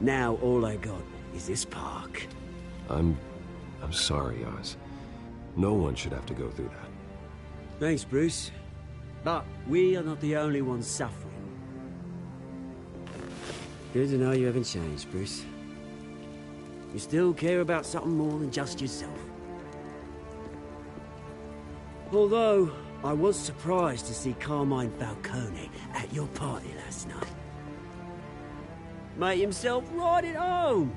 Now all I got is this park. I'm sorry, Oz. No one should have to go through that. Thanks, Bruce. But we are not the only ones suffering. Good to know you haven't changed, Bruce. You still care about something more than just yourself. Although, I was surprised to see Carmine Falcone at your party last night. Made himself right at home.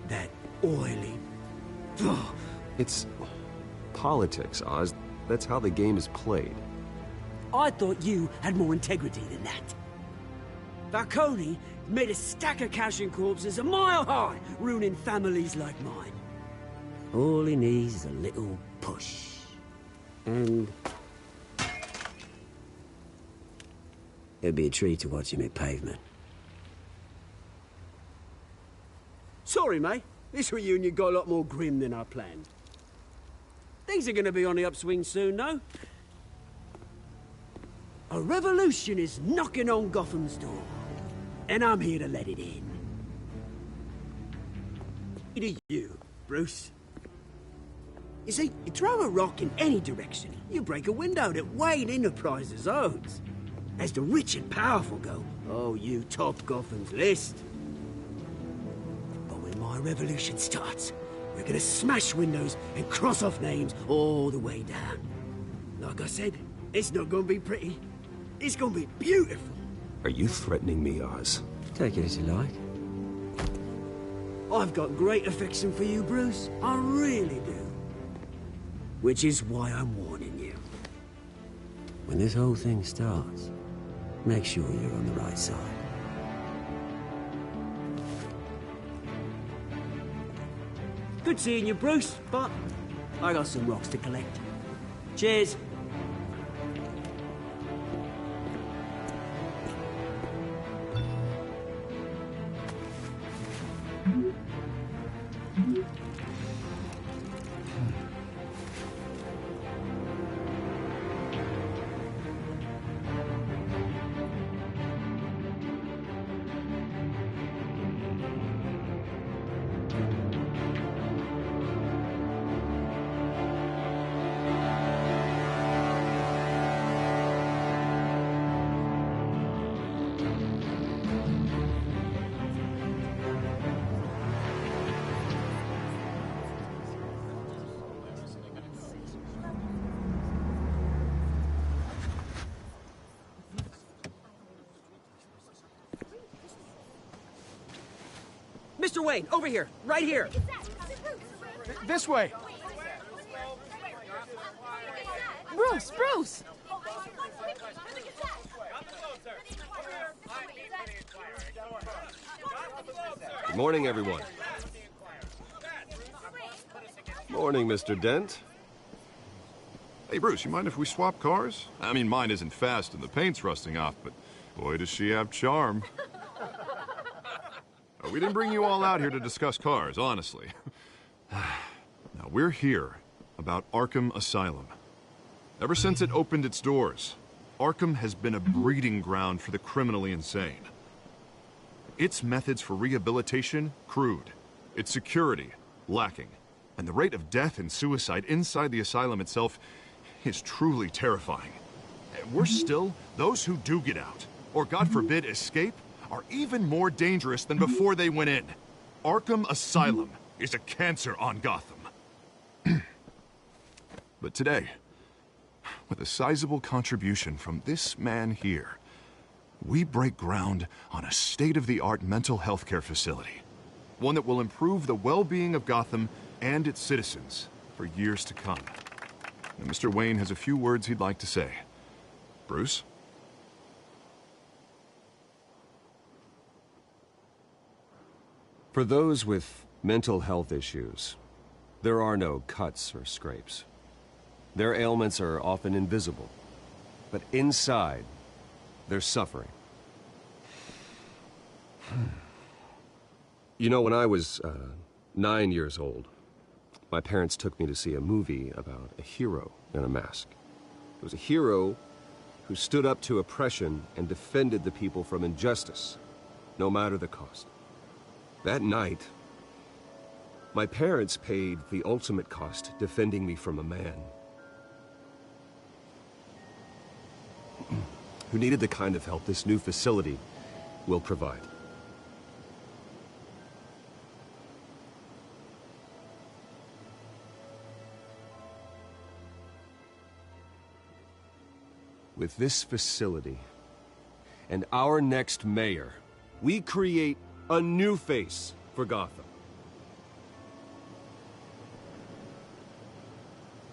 That oily... It's politics, Oz. That's how the game is played. I thought you had more integrity than that. Falcone made a stack of cash and corpses a mile high, ruining families like mine. All he needs is a little push. And... it'd be a treat to watch him hit pavement. Sorry, mate. This reunion got a lot more grim than I planned. Things are gonna be on the upswing soon, though. A revolution is knocking on Gotham's door. And I'm here to let it in. To you, Bruce. You see, you throw a rock in any direction, you break a window that Wayne Enterprises owns. As the rich and powerful go, oh, you top Gotham's list. But when my revolution starts, we're gonna smash windows and cross off names all the way down. Like I said, it's not gonna be pretty. It's gonna be beautiful. Are you threatening me, Oz? Take it as you like. I've got great affection for you, Bruce. I really do. Which is why I'm warning you. When this whole thing starts, make sure you're on the right side. Good seeing you, Bruce, but I got some rocks to collect. Cheers. Mr. Wayne, over here, right here. This way. Bruce, Bruce! Good morning, everyone. Morning, Mr. Dent. Hey, Bruce, you mind if we swap cars? I mean, mine isn't fast and the paint's rusting off, but boy, does she have charm. We didn't bring you all out here to discuss cars, honestly. Now, we're here about Arkham Asylum. Ever since it opened its doors, Arkham has been a breeding ground for the criminally insane. Its methods for rehabilitation, crude. Its security, lacking. And the rate of death and suicide inside the asylum itself is truly terrifying. And worse still, those who do get out, or God forbid escape, are even more dangerous than before they went in. Arkham Asylum is a cancer on Gotham. But today, with a sizable contribution from this man here, we break ground on a state-of-the-art mental health care facility. One that will improve the well-being of Gotham and its citizens for years to come. And Mr. Wayne has a few words he'd like to say. Bruce? For those with mental health issues, there are no cuts or scrapes. Their ailments are often invisible, but inside, they're suffering. You know, when I was 9 years old, my parents took me to see a movie about a hero in a mask. It was a hero who stood up to oppression and defended the people from injustice, no matter the cost. That night, my parents paid the ultimate cost defending me from a man who needed the kind of help this new facility will provide. With this facility and our next mayor, we create a new face for Gotham.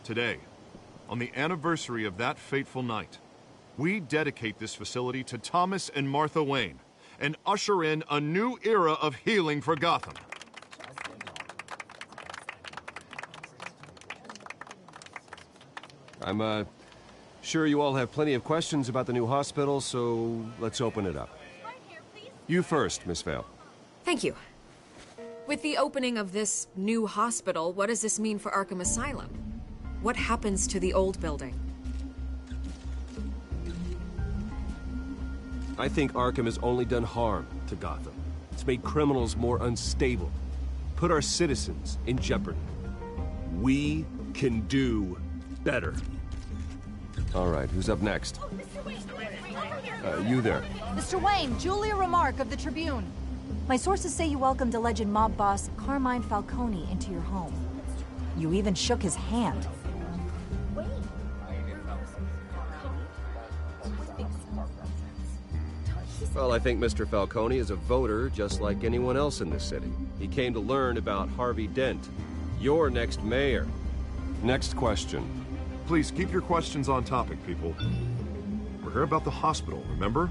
Today, on the anniversary of that fateful night, we dedicate this facility to Thomas and Martha Wayne and usher in a new era of healing for Gotham. I'm, sure you all have plenty of questions about the new hospital, so let's open it up. You first, Miss Vale. Thank you. With the opening of this new hospital, what does this mean for Arkham Asylum? What happens to the old building? I think Arkham has only done harm to Gotham. It's made criminals more unstable, put our citizens in jeopardy. We can do better. All right, who's up next? You there. Mr. Wayne, Julia Remark of the Tribune. My sources say you welcomed alleged mob boss Carmine Falcone into your home. You even shook his hand. Well, I think Mr. Falcone is a voter just like anyone else in this city. He came to learn about Harvey Dent, your next mayor. Next question. Please keep your questions on topic, people. We're here about the hospital, remember?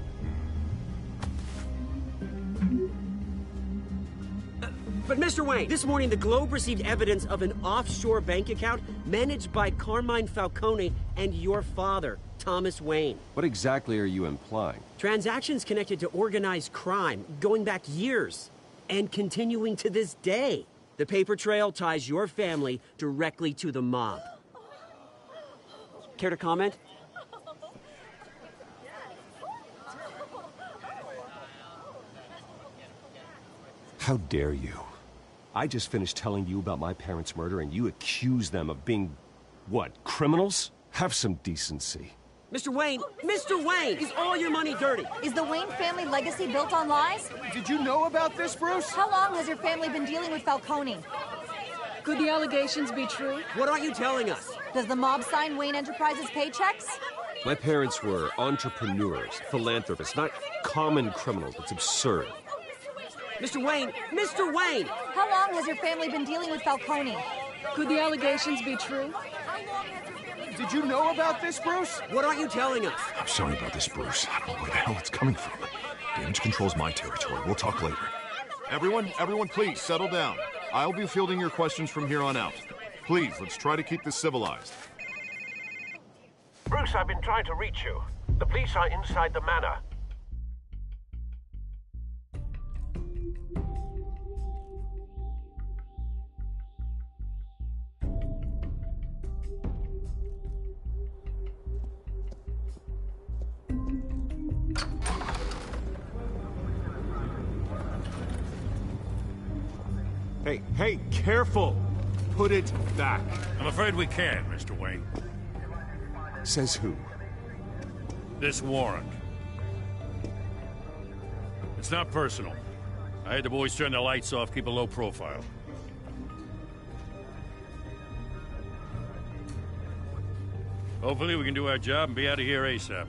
But Mr. Wayne, this morning the Globe received evidence of an offshore bank account managed by Carmine Falcone and your father, Thomas Wayne. What exactly are you implying? Transactions connected to organized crime, going back years, and continuing to this day. The paper trail ties your family directly to the mob. Care to comment? How dare you? I just finished telling you about my parents' murder and you accuse them of being, what, criminals? Have some decency. Mr. Wayne, is all your money dirty? Is the Wayne family legacy built on lies? Did you know about this, Bruce? How long has your family been dealing with Falcone? Could the allegations be true? What aren't you telling us? Does the mob sign Wayne Enterprises paychecks? My parents were entrepreneurs, philanthropists, not common criminals. It's absurd. Mr. Wayne! How long has your family been dealing with Falcone? Could the allegations be true? Did you know about this, Bruce? What aren't you telling us? I'm sorry about this, Bruce. I don't know where the hell it's coming from. Damage control's my territory. We'll talk later. Everyone, please, settle down. I'll be fielding your questions from here on out. Please, let's try to keep this civilized. Bruce, I've been trying to reach you. The police are inside the manor. Hey, careful! Put it back. I'm afraid we can't, Mr. Wayne. Says who? This warrant. It's not personal. I had the boys turn the lights off, keep a low profile. Hopefully we can do our job and be out of here ASAP.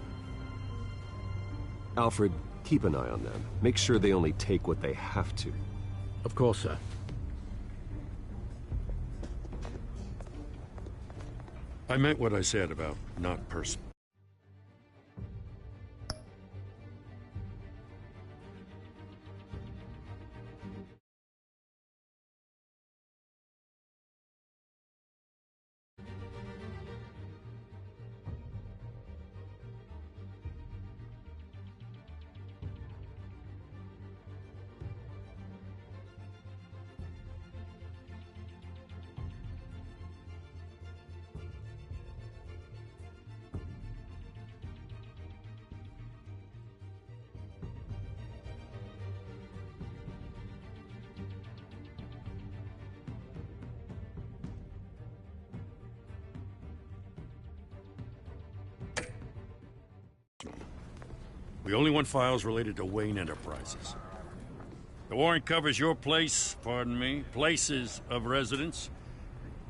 Alfred, keep an eye on them. Make sure they only take what they have to. Of course, sir. I meant what I said about not personal. We only want files related to Wayne Enterprises. The warrant covers your place, pardon me, places of residence,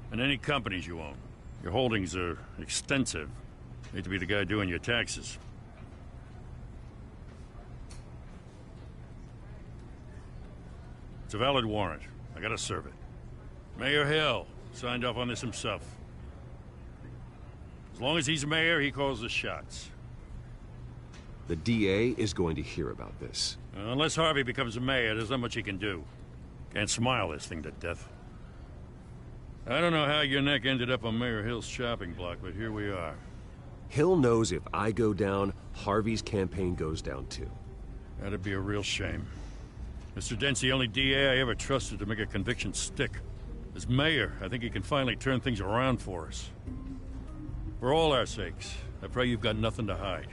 and any companies you own. Your holdings are extensive. Hate to be the guy doing your taxes. It's a valid warrant. I gotta serve it. Mayor Hill signed off on this himself. As long as he's mayor, he calls the shots. The DA is going to hear about this. Unless Harvey becomes a mayor, there's not much he can do. Can't smile this thing to death. I don't know how your neck ended up on Mayor Hill's chopping block, but here we are. Hill knows if I go down, Harvey's campaign goes down too. That'd be a real shame. Mr. Dent's the only DA I ever trusted to make a conviction stick. As mayor, I think he can finally turn things around for us. For all our sakes, I pray you've got nothing to hide.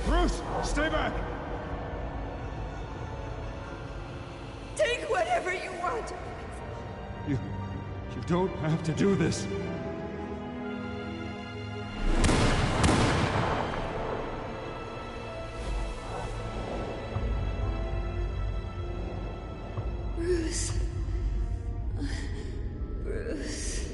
Bruce, stay back! Take whatever you want. You don't have to do this. Bruce. Bruce.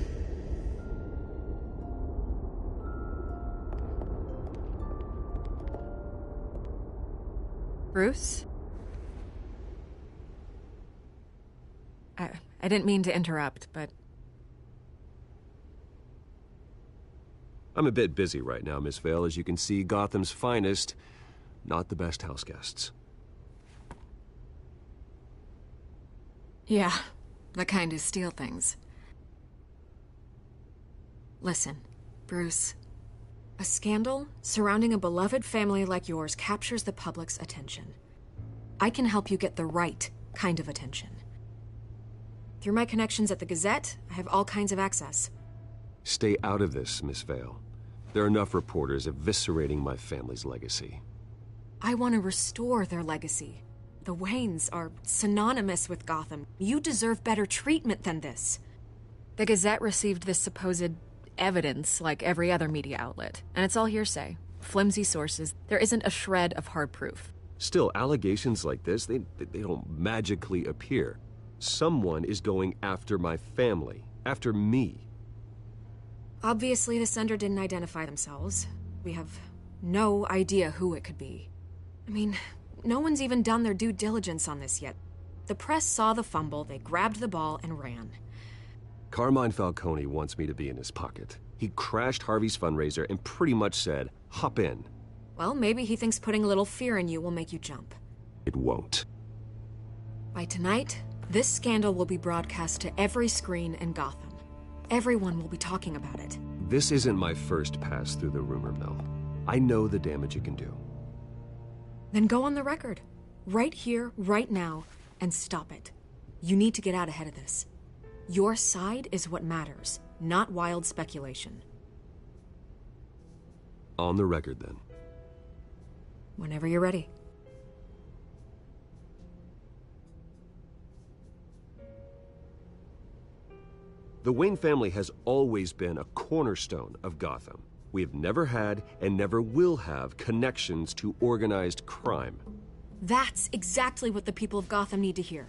Bruce? I didn't mean to interrupt, but... I'm a bit busy right now, Miss Vale. As you can see, Gotham's finest, not the best house guests. Yeah, the kind who steal things. Listen, Bruce. A scandal surrounding a beloved family like yours captures the public's attention. I can help you get the right kind of attention. Through my connections at the Gazette, I have all kinds of access. Stay out of this, Miss Vale. There are enough reporters eviscerating my family's legacy. I want to restore their legacy. The Waynes are synonymous with Gotham. You deserve better treatment than this. The Gazette received this supposed evidence like every other media outlet, and it's all hearsay. Flimsy sources. There isn't a shred of hard proof. Still, allegations like this, they don't magically appear. Someone is going after my family, after me. Obviously, the sender didn't identify themselves. We have no idea who it could be. I mean, no one's even done their due diligence on this yet. The press saw the fumble, they grabbed the ball and ran. Carmine Falcone wants me to be in his pocket. He crashed Harvey's fundraiser and pretty much said, hop in. Well, maybe he thinks putting a little fear in you will make you jump. It won't. By tonight, this scandal will be broadcast to every screen in Gotham. Everyone will be talking about it. This isn't my first pass through the rumor mill. I know the damage it can do. Then go on the record. Right here, right now, and stop it. You need to get out ahead of this. Your side is what matters, not wild speculation. On the record, then. Whenever you're ready. The Wayne family has always been a cornerstone of Gotham. We have never had and never will have connections to organized crime. That's exactly what the people of Gotham need to hear.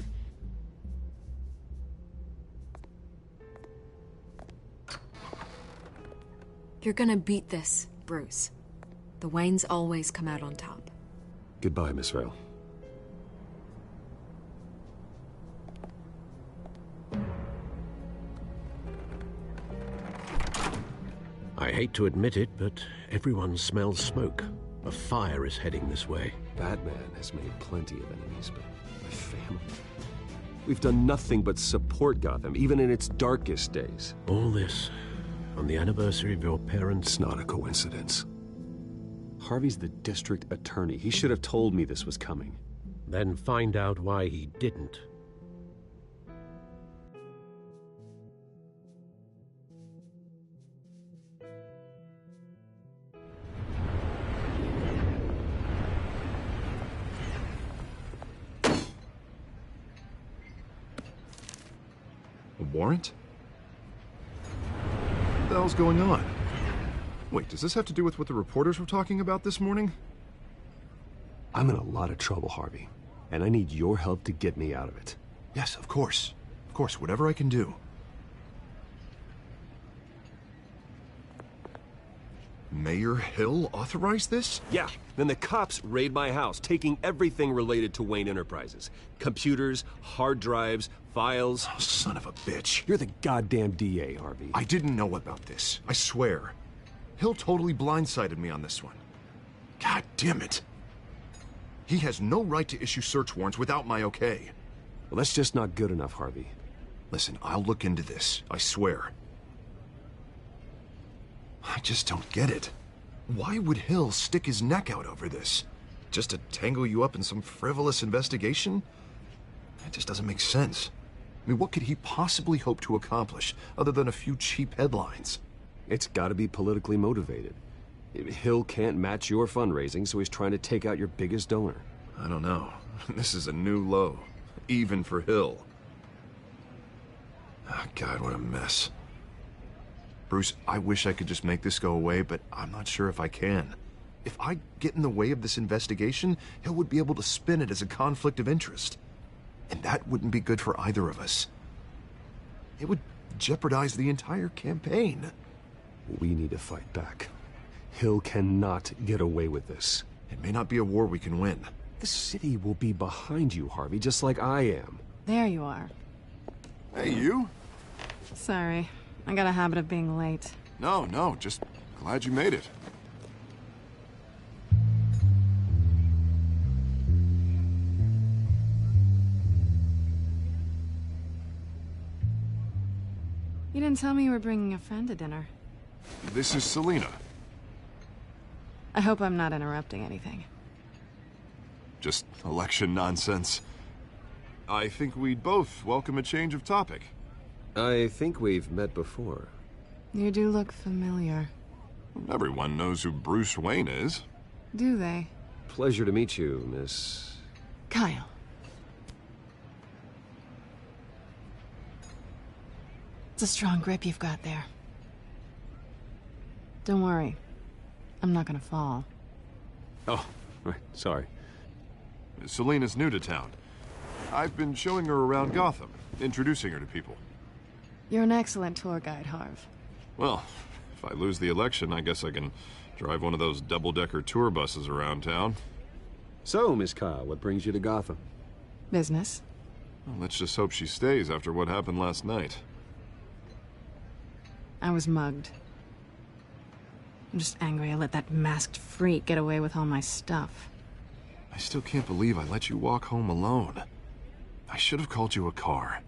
You're gonna beat this, Bruce. The Waynes always come out on top. Goodbye, Miss Vale. I hate to admit it, but everyone smells smoke. A fire is heading this way. Batman has made plenty of enemies, but my family... We've done nothing but support Gotham, even in its darkest days. All this on the anniversary of your parents'... It's not a coincidence. Harvey's the district attorney. He should have told me this was coming. Then find out why he didn't. A warrant? What the hell's going on? Wait, does this have to do with what the reporters were talking about this morning? I'm in a lot of trouble, Harvey, and I need your help to get me out of it. Yes, of course. Of course, whatever I can do. Mayor Hill authorized this? Yeah, then the cops raid my house, taking everything related to Wayne Enterprises. Computers, hard drives, files. Oh, son of a bitch. You're the goddamn DA, Harvey. I didn't know about this. I swear. Hill totally blindsided me on this one. God damn it. He has no right to issue search warrants without my okay. Well, that's just not good enough, Harvey. Listen, I'll look into this. I swear. I just don't get it. Why would Hill stick his neck out over this? Just to tangle you up in some frivolous investigation? It just doesn't make sense. I mean, what could he possibly hope to accomplish other than a few cheap headlines? It's gotta be politically motivated. Hill can't match your fundraising, so he's trying to take out your biggest donor. I don't know. This is a new low. Even for Hill. Oh, God, what a mess. Bruce, I wish I could just make this go away, but I'm not sure if I can. If I get in the way of this investigation, Hill would be able to spin it as a conflict of interest. And that wouldn't be good for either of us. It would jeopardize the entire campaign. We need to fight back. Hill cannot get away with this. It may not be a war we can win. The city will be behind you, Harvey, just like I am. There you are. Hey, you? Sorry. I got a habit of being late. No, just glad you made it. You didn't tell me you were bringing a friend to dinner. This is Selena. I hope I'm not interrupting anything. Just election nonsense. I think we'd both welcome a change of topic. I think we've met before. You do look familiar. Everyone knows who Bruce Wayne is. Do they? Pleasure to meet you, Miss... Kyle. It's a strong grip you've got there. Don't worry. I'm not gonna fall. Oh, right, sorry. Selena's new to town. I've been showing her around Gotham, introducing her to people. You're an excellent tour guide, Harv. Well, if I lose the election, I guess I can drive one of those double-decker tour buses around town. So, Miss Kyle, what brings you to Gotham? Business. Well, let's just hope she stays after what happened last night. I was mugged. I'm just angry I let that masked freak get away with all my stuff. I still can't believe I let you walk home alone. I should have called you a car.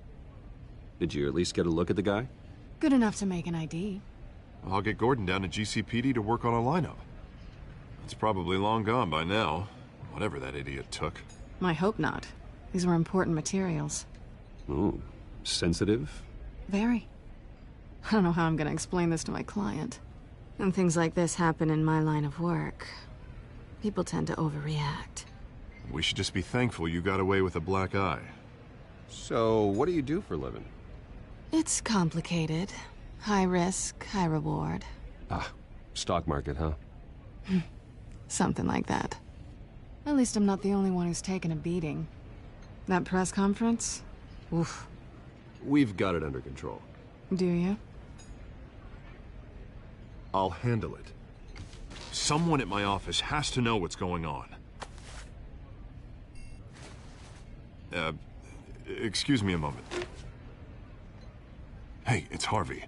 Did you at least get a look at the guy? Good enough to make an ID. I'll get Gordon down to GCPD to work on a lineup. It's probably long gone by now, whatever that idiot took. I hope not. These were important materials. Ooh, sensitive? Very. I don't know how I'm gonna explain this to my client. When things like this happen in my line of work, people tend to overreact. We should just be thankful you got away with a black eye. So, what do you do for a living? It's complicated. High risk, high reward. Ah, stock market, huh? Something like that. At least I'm not the only one who's taken a beating. That press conference? Oof. We've got it under control. Do you? I'll handle it. Someone at my office has to know what's going on. Excuse me a moment. Hey, it's Harvey.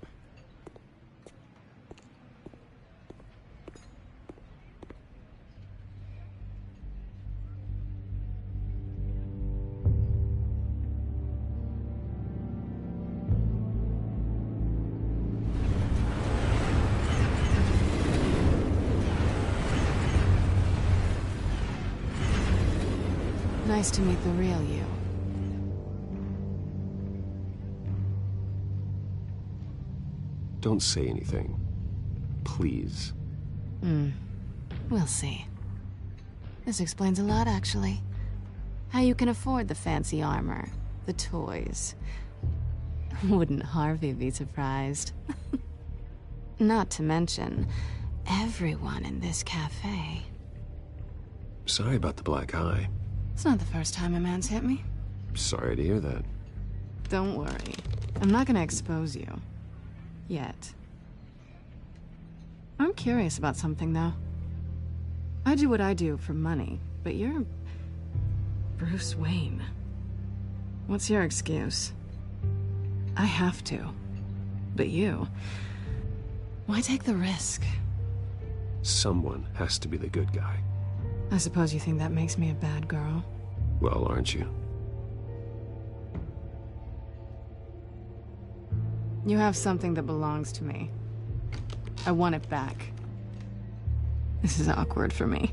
Nice to meet the real you. Don't say anything. Please. We'll see. This explains a lot, actually. How you can afford the fancy armor, the toys. Wouldn't Harvey be surprised? Not to mention, everyone in this cafe. Sorry about the black eye. It's not the first time a man's hit me. Sorry to hear that. Don't worry. I'm not gonna expose you. Yet. I'm curious about something, though. I do what I do for money, but you're... Bruce Wayne. What's your excuse? I have to. But you... Why take the risk? Someone has to be the good guy. I suppose you think that makes me a bad girl? Well, aren't you? You have something that belongs to me. I want it back. This is awkward for me.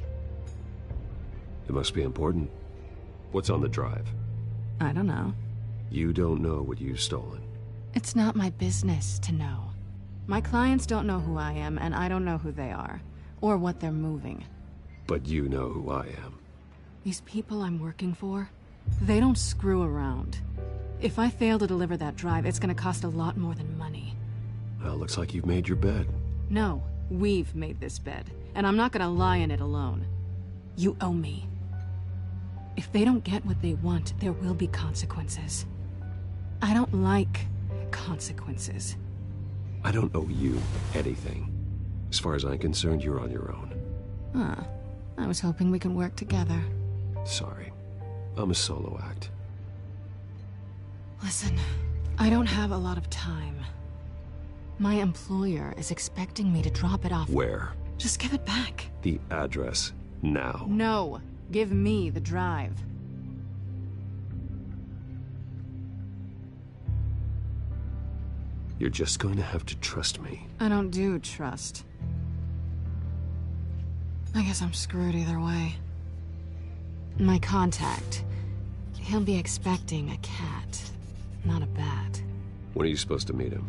It must be important. What's on the drive? I don't know. You don't know what you've stolen. It's not my business to know. My clients don't know who I am, and I don't know who they are. Or what they're moving. But you know who I am. These people I'm working for, they don't screw around. If I fail to deliver that drive, it's gonna cost a lot more than money. Well, looks like you've made your bed. No, we've made this bed, and I'm not gonna lie in it alone. You owe me. If they don't get what they want, there will be consequences. I don't like consequences. I don't owe you anything. As far as I'm concerned, you're on your own. Huh. I was hoping we could work together. Sorry. I'm a solo act. Listen, I don't have a lot of time. My employer is expecting me to drop it off. Where? Just give it back. The address, now. No. Give me the drive. You're just going to have to trust me. I don't do trust. I guess I'm screwed either way. My contact. He'll be expecting a cat, not a bat. When are you supposed to meet him?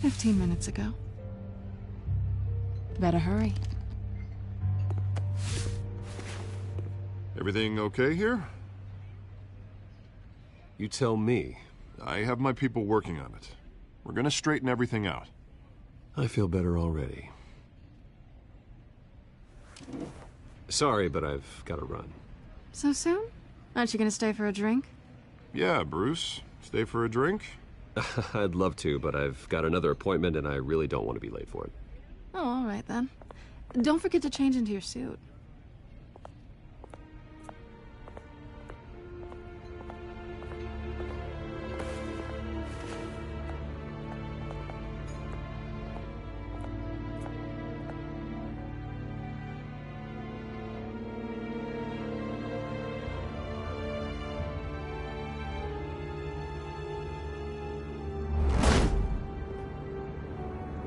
15 minutes ago. Better hurry. Everything okay here? You tell me. I have my people working on it. We're gonna straighten everything out. I feel better already. Sorry, but I've got to run. So soon? Aren't you gonna stay for a drink? Yeah, Bruce. Stay for a drink? I'd love to, but I've got another appointment and I really don't want to be late for it. Oh, all right then. Don't forget to change into your suit.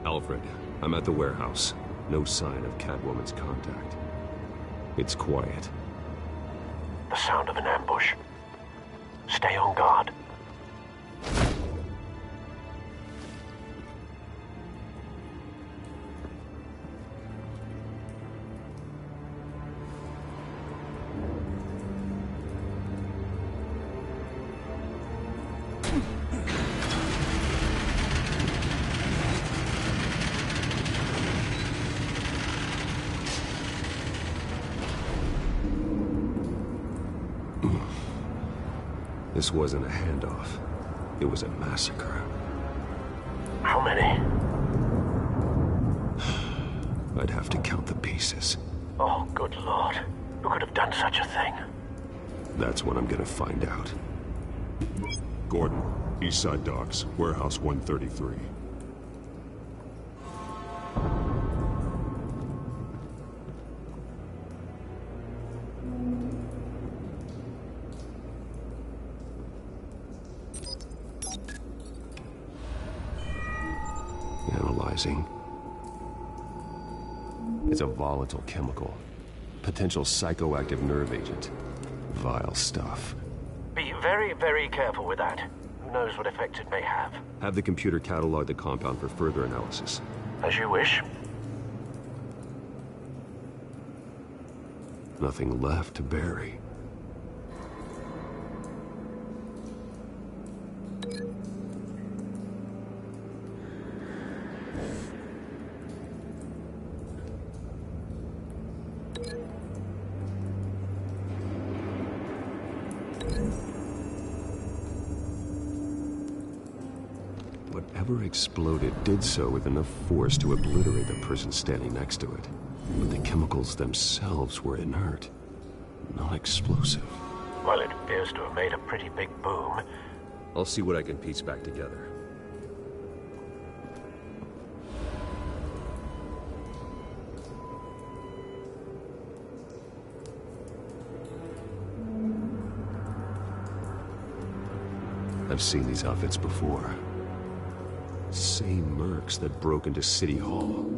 Alfred, I'm at the warehouse. No sign of Catwoman's contact. It's quiet. The sound of an ambush. Stay on guard. This wasn't a handoff. It was a massacre. How many? I'd have to count the pieces. Oh, good Lord. Who could have done such a thing? That's what I'm gonna find out. Gordon, Eastside Docks, Warehouse 133. Analyzing. It's a volatile chemical. Potential psychoactive nerve agent. Vile stuff. Be very, very careful with that. Who knows what effect it may have. Have the computer catalog the compound for further analysis. As you wish. Nothing left to bury. Whatever exploded did so with enough force to obliterate the person standing next to it. But the chemicals themselves were inert, not explosive. Well, it appears to have made a pretty big boom. I'll see what I can piece back together. I've seen these outfits before. Same mercs that broke into City Hall.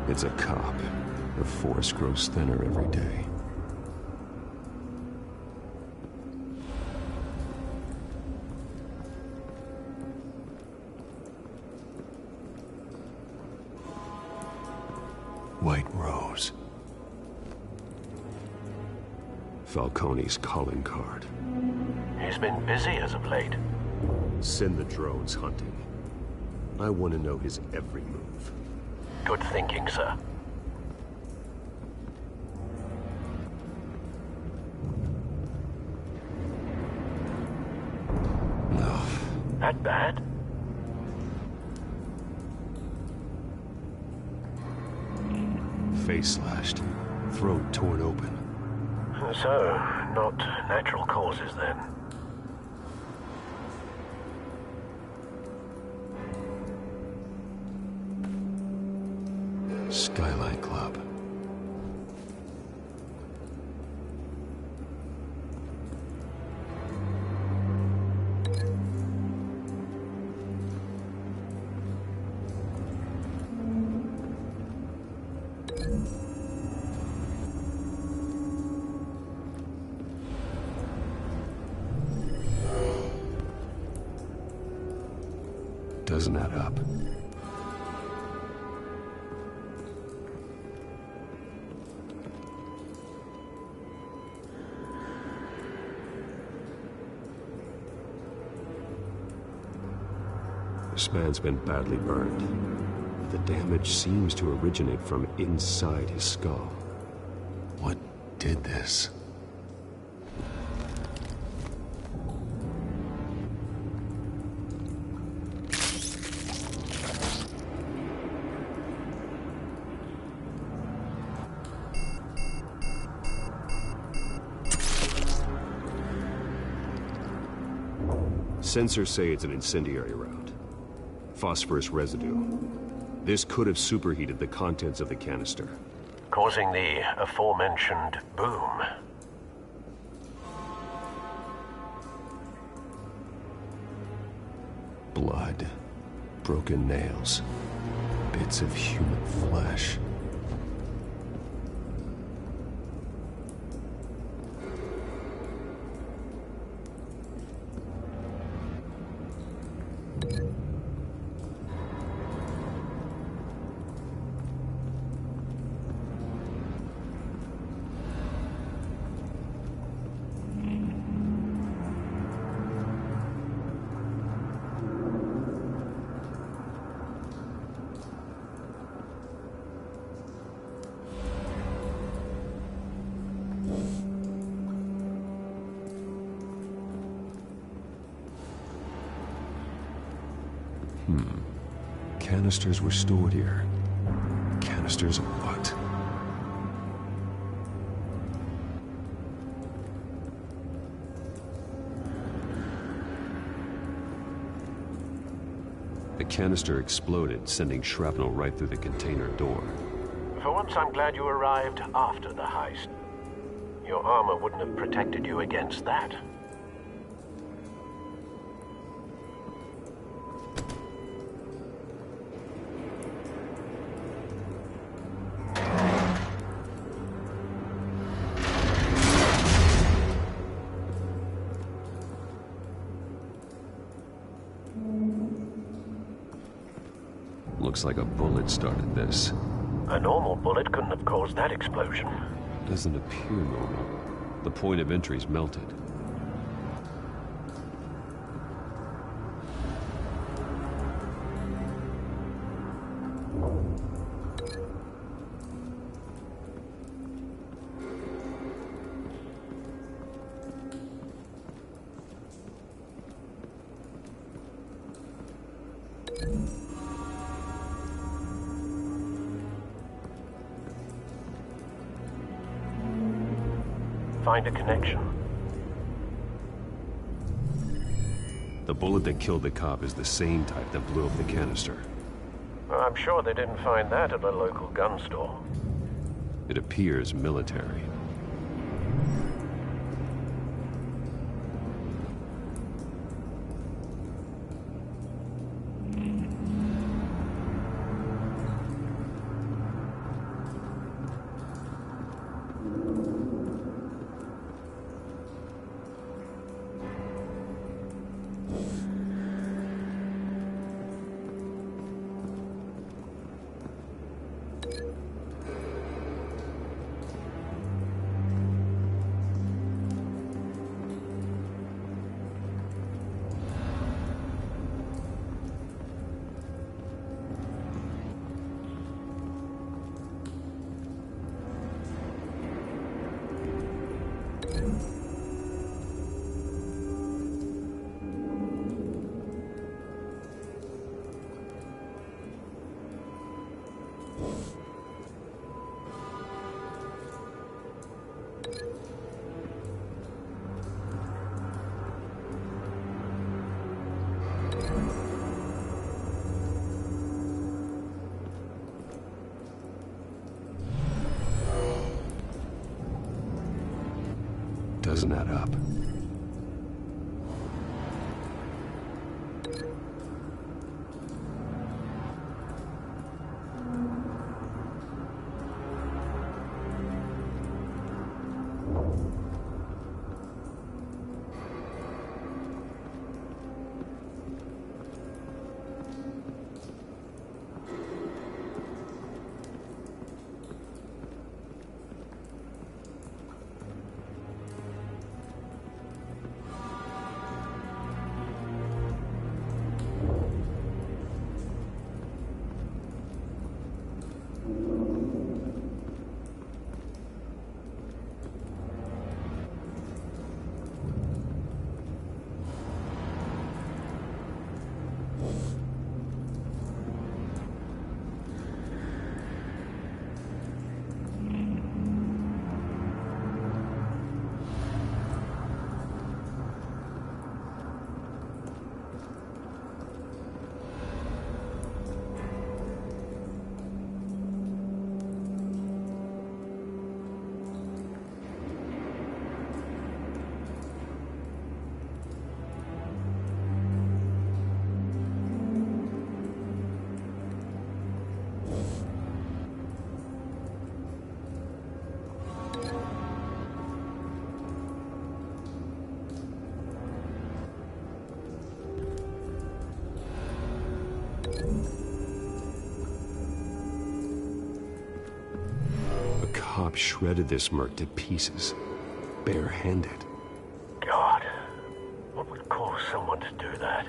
It's a cop. The force grows thinner every day. White Rose. Falcone's calling card. He's been busy as of late. Send the drones hunting. I want to know his every move. Good thinking, sir. No. That bad? Face slashed, throat torn open. So, not natural causes then. Skylight Club. Doesn't add up. This man's been badly burned. The damage seems to originate from inside his skull. What did this? Sensors say it's an incendiary round. Phosphorus residue. This could have superheated the contents of the canister, causing the aforementioned boom. Blood, broken nails, bits of human flesh. Canisters were stored here. Canisters of what? The canister exploded, sending shrapnel right through the container door. For once, I'm glad you arrived after the heist. Your armor wouldn't have protected you against that. Looks like a bullet started this. A normal bullet couldn't have caused that explosion. Doesn't appear normal. The point of entry's melted. Find a connection. The bullet that killed the cop is the same type that blew up the canister. Well, I'm sure they didn't find that at a local gun store. It appears military. Doesn't add up. Cop shredded this merc to pieces, barehanded. God, what would cause someone to do that?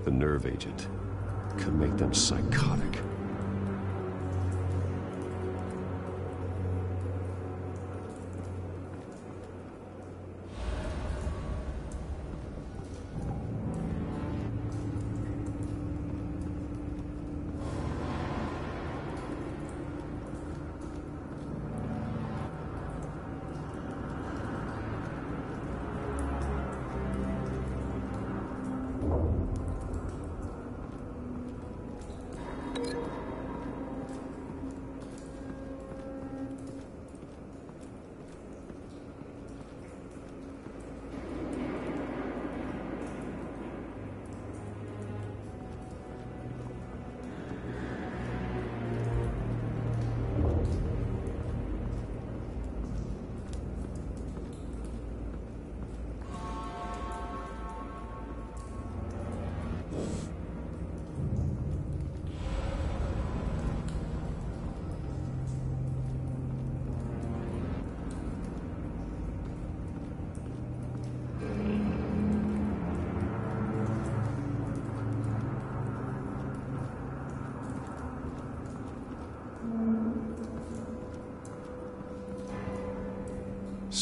The nerve agent could make them psychotic.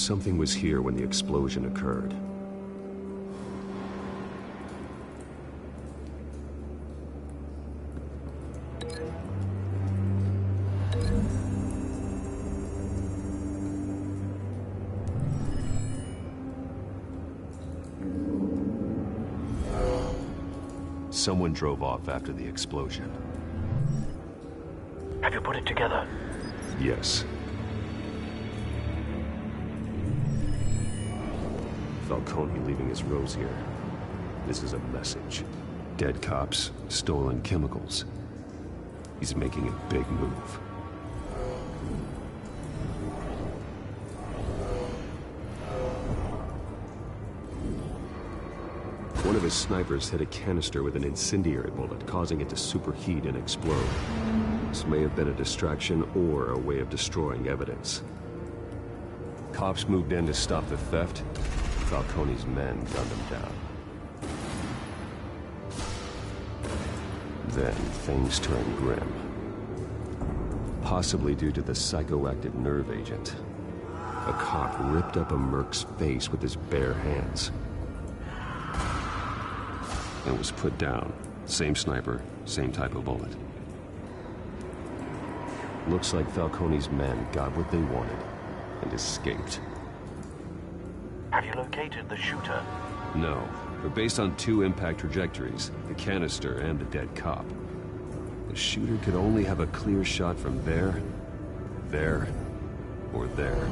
Something was here when the explosion occurred. Someone drove off after the explosion. Have you put it together? Yes. Falcone leaving his rose here. This is a message. Dead cops, stolen chemicals. He's making a big move. One of his snipers hit a canister with an incendiary bullet, causing it to superheat and explode. This may have been a distraction or a way of destroying evidence. Cops moved in to stop the theft. Falcone's men gunned him down. Then things turned grim. Possibly due to the psychoactive nerve agent. A cop ripped up a merc's face with his bare hands. And was put down. Same sniper, same type of bullet. Looks like Falcone's men got what they wanted and escaped. Have you located the shooter? No, but based on two impact trajectories, the canister and the dead cop, the shooter could only have a clear shot from there, or there,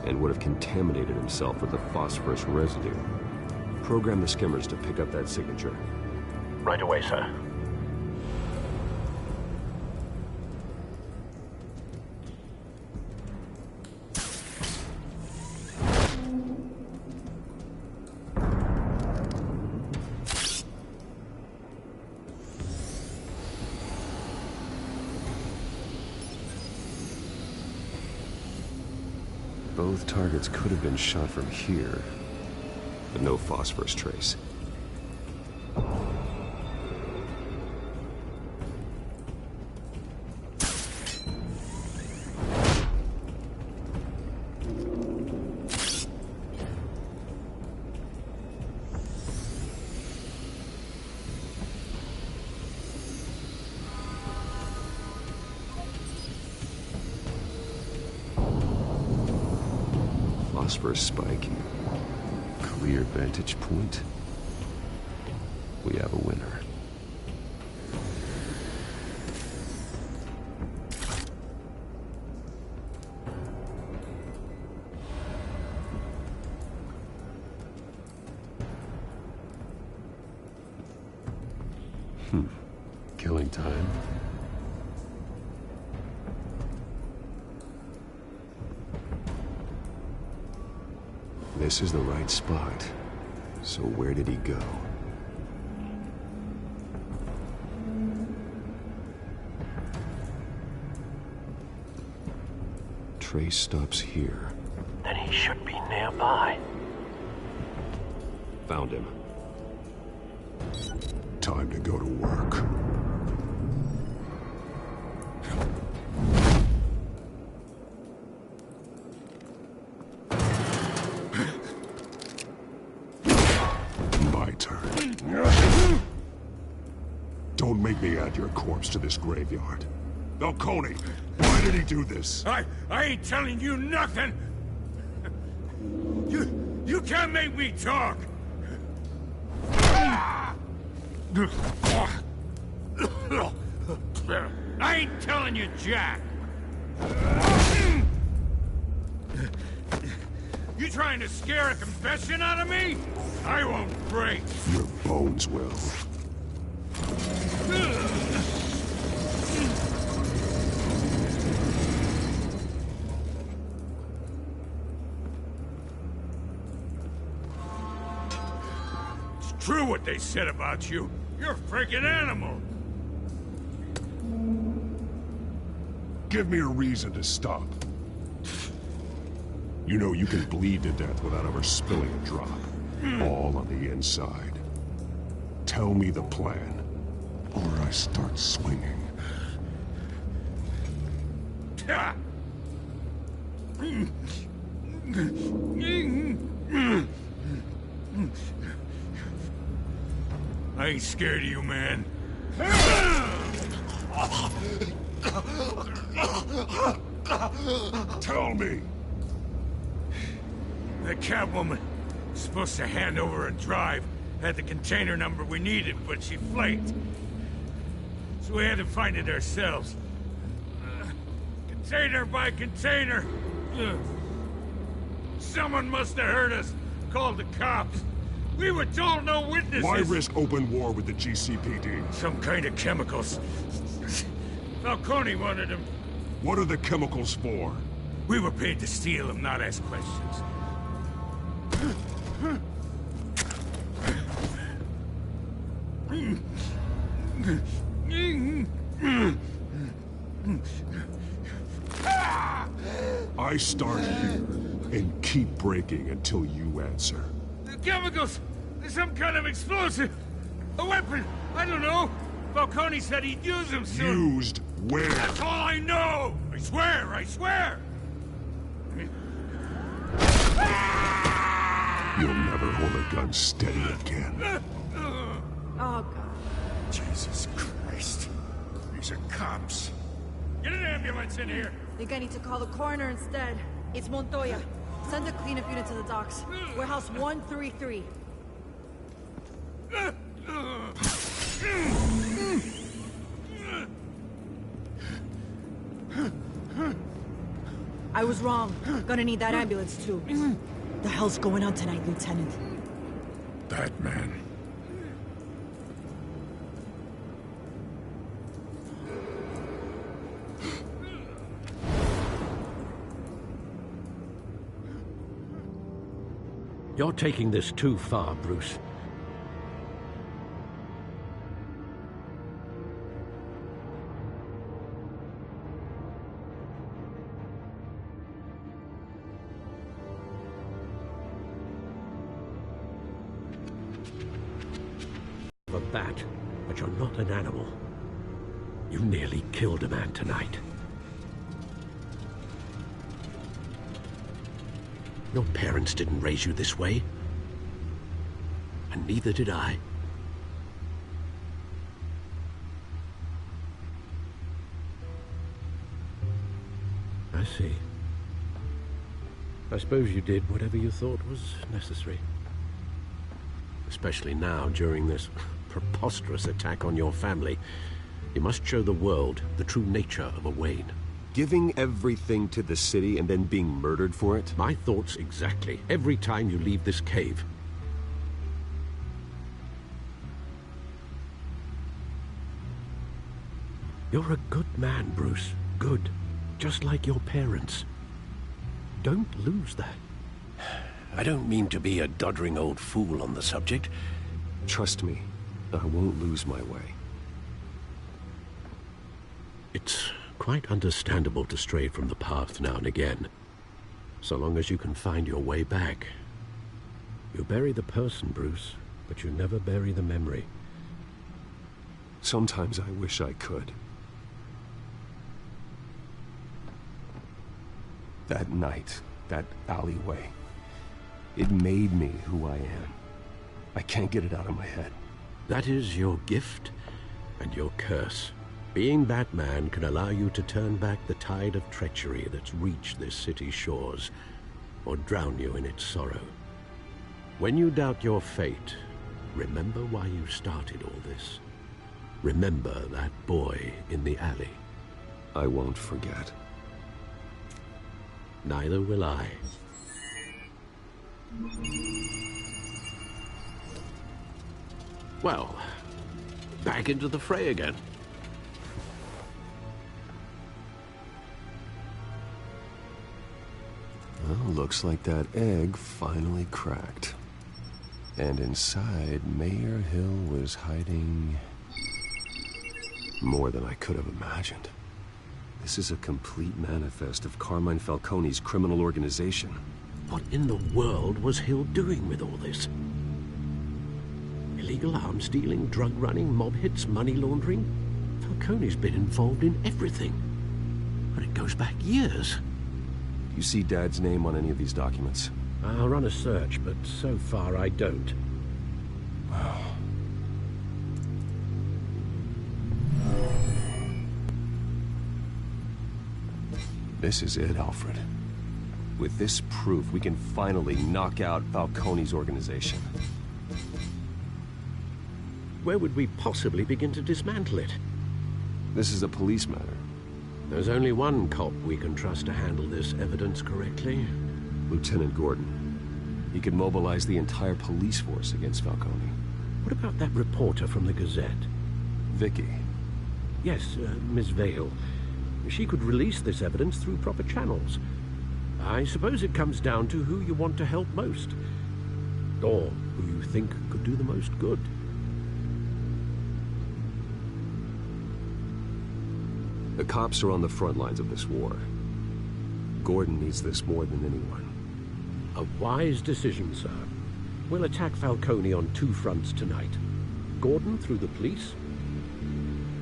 and would have contaminated himself with the phosphorus residue. Program the skimmers to pick up that signature. Right away, sir. Both targets could have been shot from here, but no phosphorus trace. Phosphorus spike. Clear vantage point. We have a winner. Killing time. This is the right spot. So where did he go? Trace stops here. Then he should be nearby. Found him. Time to go to work. Don't make me add your corpse to this graveyard. Falcone, why did he do this? I ain't telling you nothing! You can't make me talk! I ain't telling you, Jack! You trying to scare a confession out of me? I won't break! Your bones will. It's true what they said about you. You're a freaking animal. Give me a reason to stop. You know you can bleed to death without ever spilling a drop. All on the inside. Tell me the plan, or I start swinging. I ain't scared of you, man. Tell me. The Catwoman was supposed to hand over a drive. Had the container number we needed, but she flaked. So we had to find it ourselves. Container by container. Someone must have heard us. Called the cops. We were told no witnesses. Why risk open war with the GCPD? Some kind of chemicals. Falcone wanted them. What are the chemicals for? We were paid to steal them, not ask questions. I start here and keep breaking until you answer. The chemicals! There's some kind of explosive! A weapon! I don't know! Falcone said he'd use them soon. Used where? That's all I know! I swear! I swear! You'll never hold a gun steady again. Oh, God. Jesus Christ. These are cops. Get an ambulance in here! Think I need to call the coroner instead. It's Montoya. Send a cleanup unit to the docks. Warehouse 133. I was wrong. Gonna need that ambulance, too. The hell's going on tonight, Lieutenant? Batman. You're taking this too far, Bruce. A bat, but you're not an animal. You nearly killed a man tonight. Your parents didn't raise you this way. And neither did I. I see. I suppose you did whatever you thought was necessary. Especially now, during this preposterous attack on your family. You must show the world the true nature of a Wayne. Giving everything to the city and then being murdered for it? My thoughts exactly. Every time you leave this cave. You're a good man, Bruce. Good. Just like your parents. Don't lose that. I don't mean to be a doddering old fool on the subject. Trust me, I won't lose my way. It's quite understandable to stray from the path now and again, so long as you can find your way back. You bury the person, Bruce, but you never bury the memory. Sometimes I wish I could. That night, that alleyway, it made me who I am. I can't get it out of my head. That is your gift and your curse. Being Batman can allow you to turn back the tide of treachery that's reached this city's shores, or drown you in its sorrow. When you doubt your fate, remember why you started all this. Remember that boy in the alley. I won't forget. Neither will I. Well, back into the fray again. Well, looks like that egg finally cracked. And inside, Mayor Hill was hiding more than I could have imagined. This is a complete manifest of Carmine Falcone's criminal organization. What in the world was Hill doing with all this? Illegal arms dealing, drug running, mob hits, money laundering? Falcone's been involved in everything. But it goes back years. Do you see Dad's name on any of these documents? I'll run a search, but so far I don't. This is it, Alfred. With this proof, we can finally knock out Falcone's organization. Where would we possibly begin to dismantle it? This is a police matter. There's only one cop we can trust to handle this evidence correctly. Lieutenant Gordon. He could mobilize the entire police force against Falcone. What about that reporter from the Gazette? Vicky. Yes, Miss Vale. She could release this evidence through proper channels. I suppose it comes down to who you want to help most. Or who you think could do the most good. The cops are on the front lines of this war. Gordon needs this more than anyone. A wise decision, sir. We'll attack Falcone on two fronts tonight. Gordon through the police,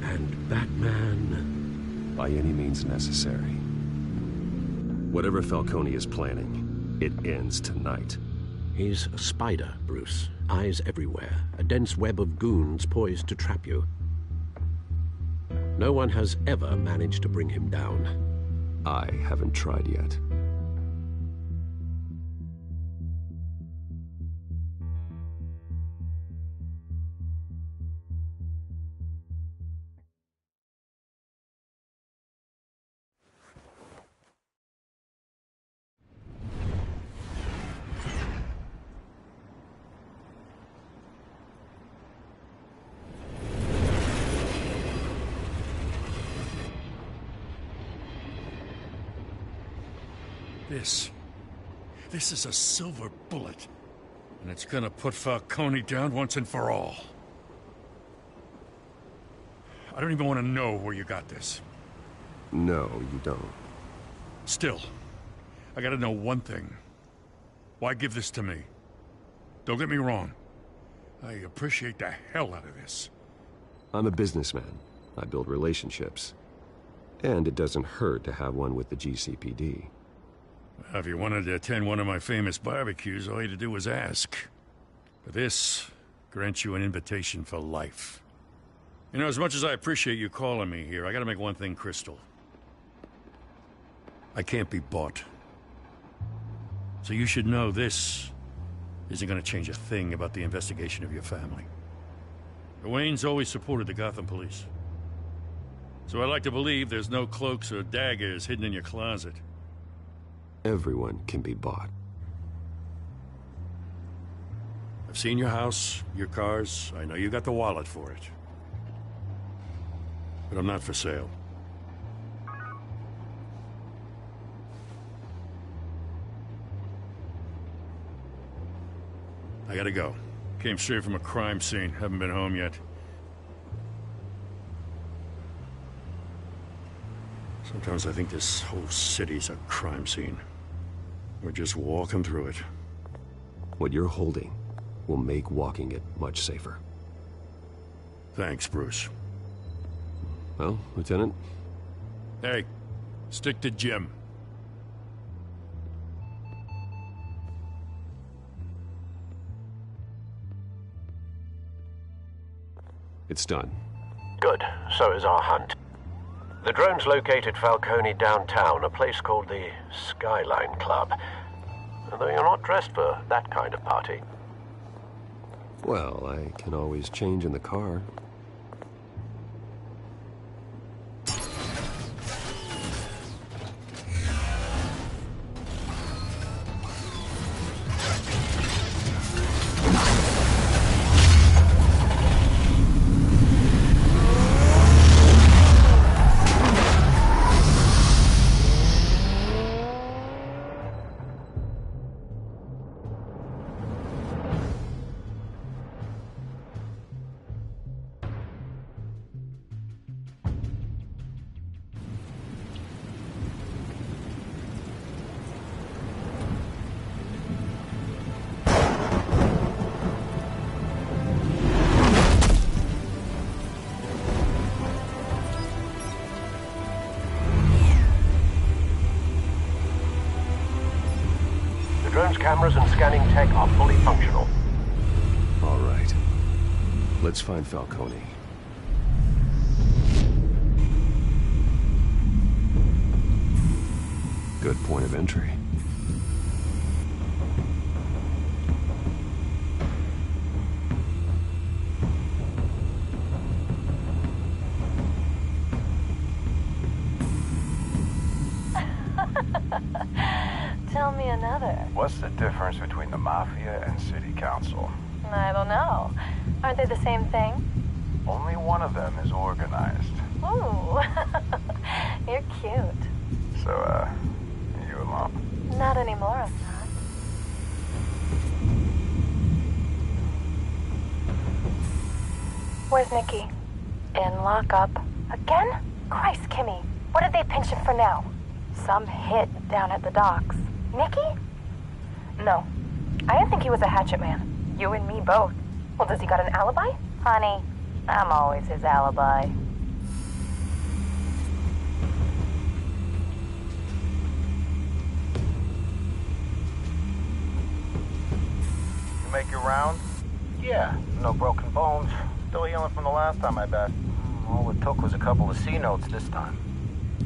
and Batman... by any means necessary. Whatever Falcone is planning, it ends tonight. He's a spider, Bruce. Eyes everywhere. A dense web of goons poised to trap you. No one has ever managed to bring him down. I haven't tried yet. This is a silver bullet. And it's gonna put Falcone down once and for all. I don't even want to know where you got this. No, you don't. Still, I gotta know one thing. Why give this to me? Don't get me wrong. I appreciate the hell out of this. I'm a businessman. I build relationships. And it doesn't hurt to have one with the GCPD. If you wanted to attend one of my famous barbecues, all you had to do was ask. But this grants you an invitation for life. You know, as much as I appreciate you calling me here, I gotta make one thing crystal. I can't be bought. So you should know this isn't gonna change a thing about the investigation of your family. The Waynes always supported the Gotham police. So I like to believe there's no cloaks or daggers hidden in your closet. Everyone can be bought. I've seen your house, your cars. I know you got the wallet for it. But I'm not for sale. I gotta go. Came straight from a crime scene. Haven't been home yet. Sometimes I think this whole city's a crime scene. We're just walking through it. What you're holding will make walking it much safer. Thanks, Bruce. Well, Lieutenant? Hey, stick to Jim. It's done. Good. So is our hunt. The drones located Falcone downtown, a place called the Skyline Club. Though you're not dressed for that kind of party. Well, I can always change in the car. tech are fully functional. All right. Let's find Falcone. Good point of entry. Tell me another. What's the difference between the Mafia and City Council? I don't know. Aren't they the same thing? Only one of them is organized. Ooh, you're cute. So, you alone? Not anymore, I'm not. Where's Nikki? In lockup. Again? Christ, Kimmy. What did they pinch him for now? Some hit down at the docks. Nikki? No. I didn't think he was a hatchet man. You and me both. Well, does he got an alibi? Honey, I'm always his alibi. You make your round? Yeah, no broken bones. Still healing from the last time, I bet. All it took was a couple of C notes this time.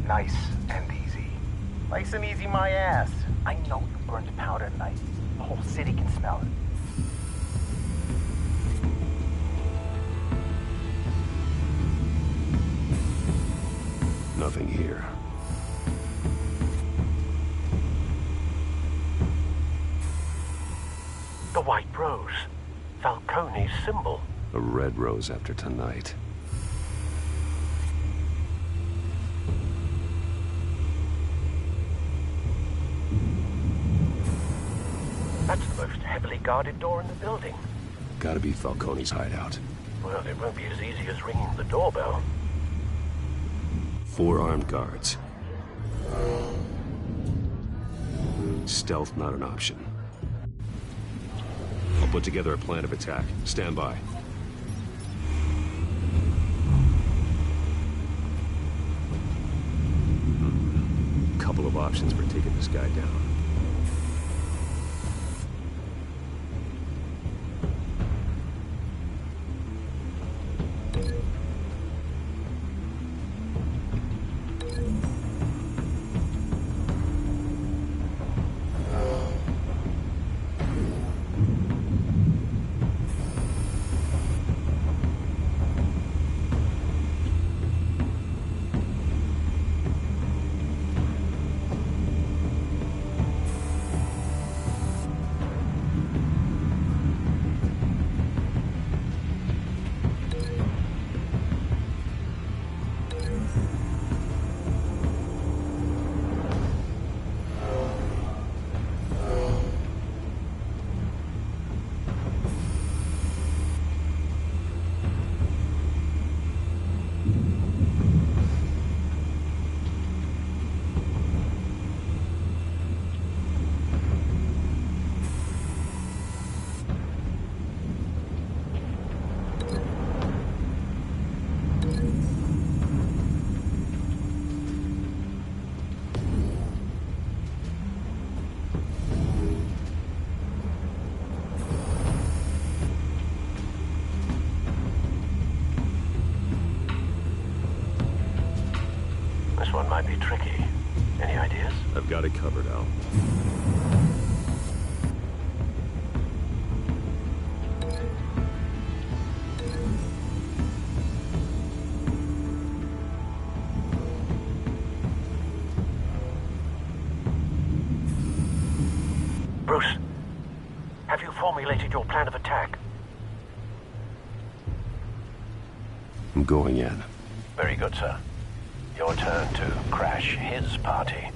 Nice and easy. Nice and easy, my ass. I know you burned powder tonight. The whole city can smell it. Nothing here. The white rose. Falcone's symbol. A red rose after tonight. That's the most heavily guarded door in the building. Gotta be Falcone's hideout. Well, it won't be as easy as ringing the doorbell. 4 armed guards. Stealth not an option. I'll put together a plan of attack. Stand by. Couple of options for taking this guy down. This one might be tricky. Any ideas? I've got it covered, Al. Bruce, have you formulated your plan of attack? I'm going in. Very good, sir. Your turn to crash his party.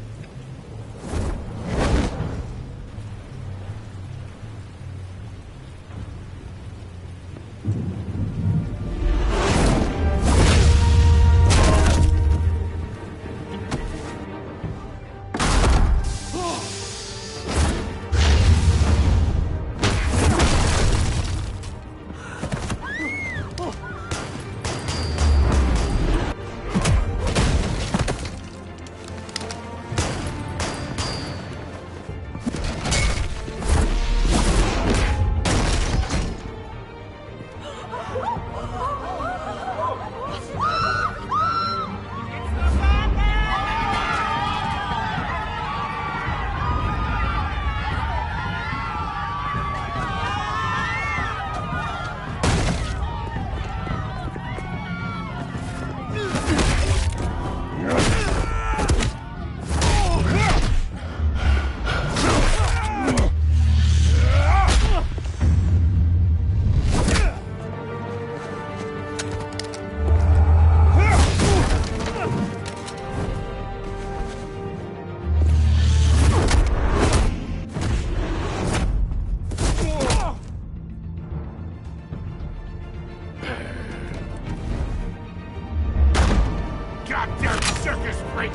quickly!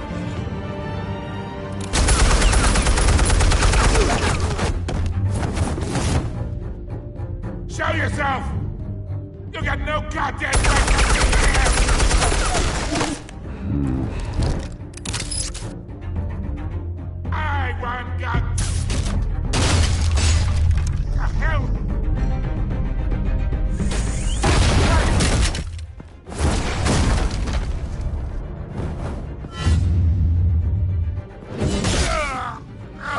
Show yourself! You got no goddamn right to be here! I want God. The hell?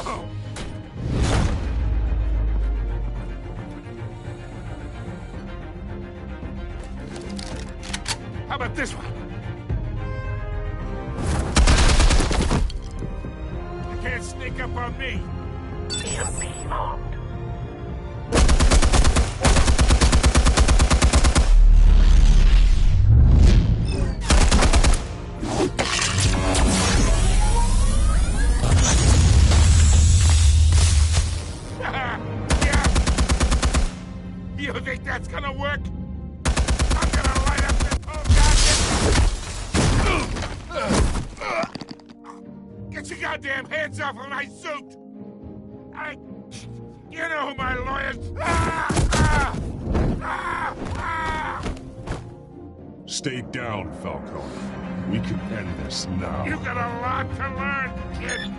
Oh. How about this one? You can't sneak up on me. EMP armed. Yeah. You think that's gonna work? I'm gonna light up this whole goddamn... Get your goddamn hands off of my suit! You know who my lawyers... Stay down, Falcone. We can end this now. You got a lot to learn, kid.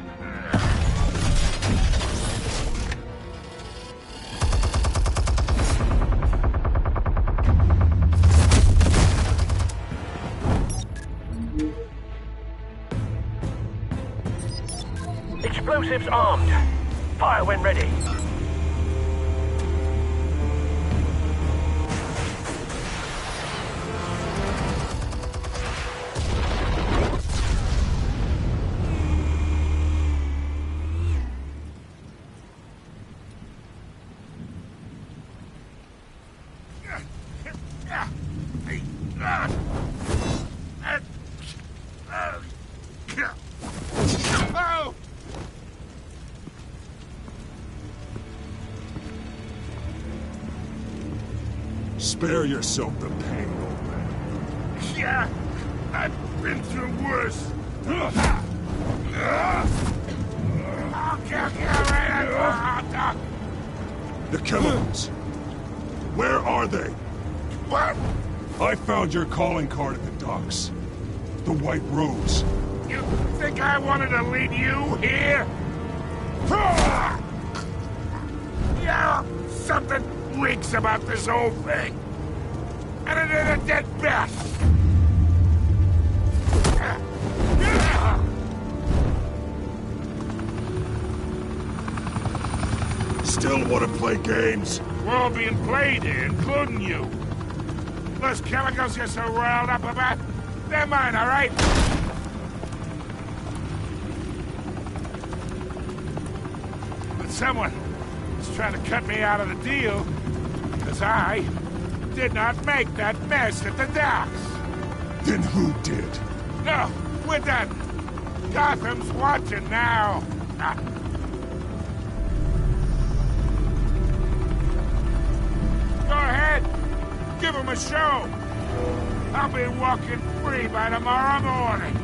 Explosives armed. Fire when ready. Oh! Spare yourself the pain, old man. Yeah, I've been through worse. I'll kill you right at the hot dog. The chemicals. Where are they? What? I found your calling card at the docks. The White Rose. You think I wanted to lead you here? Yeah, something reeks about this whole thing. And it is a dead bat. Still want to play games? We're all being played here, including you. Those chemicals you're so riled up about, they're mine, all right? But someone is trying to cut me out of the deal, because I did not make that mess at the docks. Then who did? No, we're done. Gotham's watching now. Go ahead. Give him a show. I'll be walking free by tomorrow morning.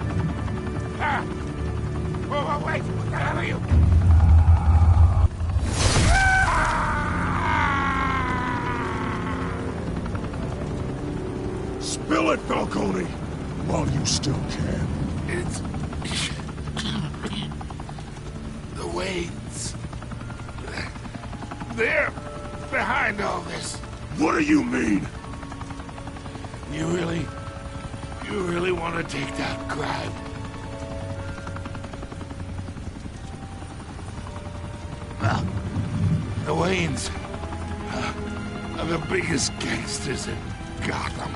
Whoa, wait. What the hell are you? Spill it, Falcone, while you still can. It's... the Waynes. They're behind all this. What do you mean? You really want to take that crowd? Well, the Waynes are the biggest gangsters in Gotham.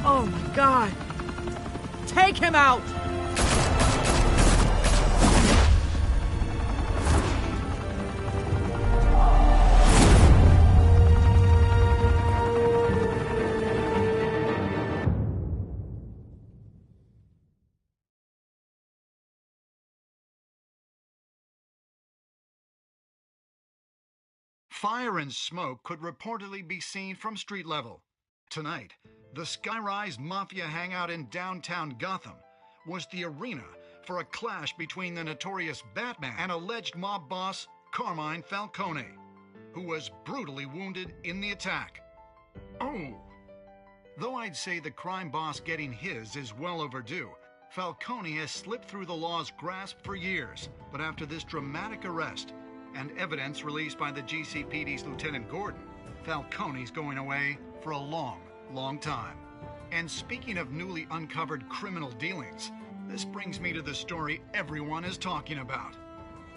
Oh my God! Take him out! Fire and smoke could reportedly be seen from street level. Tonight, the Skyrise Mafia hangout in downtown Gotham was the arena for a clash between the notorious Batman and alleged mob boss Carmine Falcone, who was brutally wounded in the attack. Oh! Though I'd say the crime boss getting his is well overdue, Falcone has slipped through the law's grasp for years, but after this dramatic arrest and evidence released by the GCPD's Lieutenant Gordon, Falcone's going away for a long, long time. And speaking of newly uncovered criminal dealings, this brings me to the story everyone is talking about: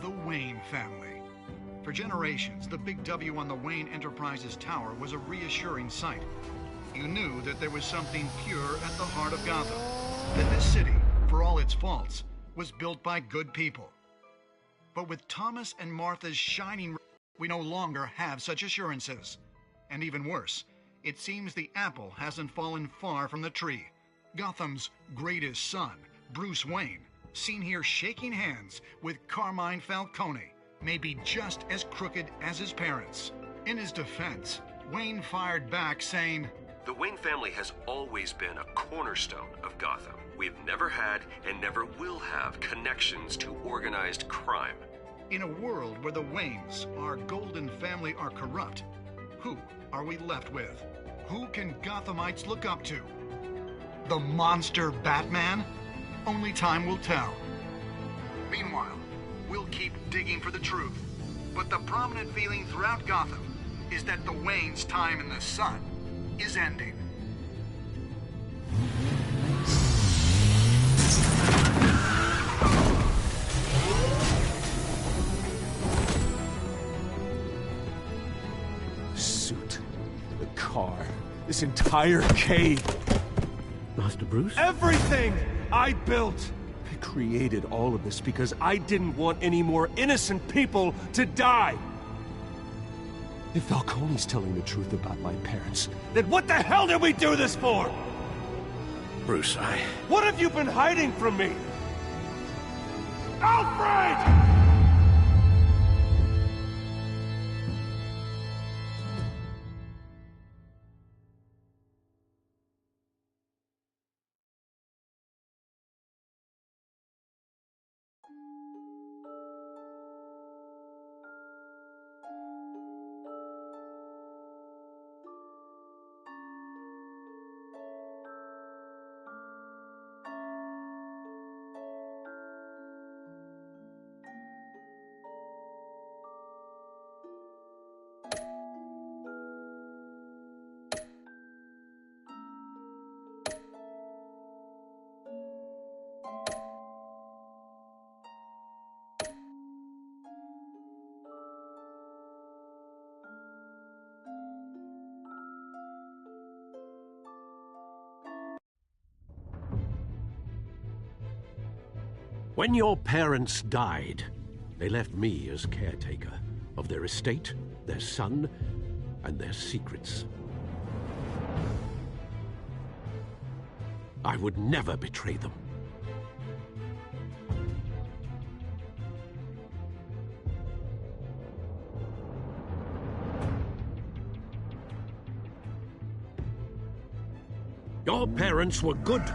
the Wayne family. For generations, the big W on the Wayne Enterprises Tower was a reassuring sight. You knew that there was something pure at the heart of Gotham, that this city, for all its faults, was built by good people. But with Thomas and Martha's shining, we no longer have such assurances. And even worse, it seems the apple hasn't fallen far from the tree. Gotham's greatest son, Bruce Wayne, seen here shaking hands with Carmine Falcone, may be just as crooked as his parents. In his defense, Wayne fired back saying, "The Wayne family has always been a cornerstone of Gotham. We've never had and never will have connections to organized crime." In a world where the Waynes, our golden family, are corrupt, who are we left with? Who can Gothamites look up to? The monster Batman? Only time will tell. Meanwhile, we'll keep digging for the truth. But the prominent feeling throughout Gotham is that the Waynes' time in the sun is ending. Suit, the car, this entire cave. Master Bruce? Everything I built! I created all of this because I didn't want any more innocent people to die! If Falcone's telling the truth about my parents, then what the hell did we do this for? Bruce, What have you been hiding from me? Alfred! When your parents died, they left me as caretaker of their estate, their son, and their secrets. I would never betray them. Your parents were good.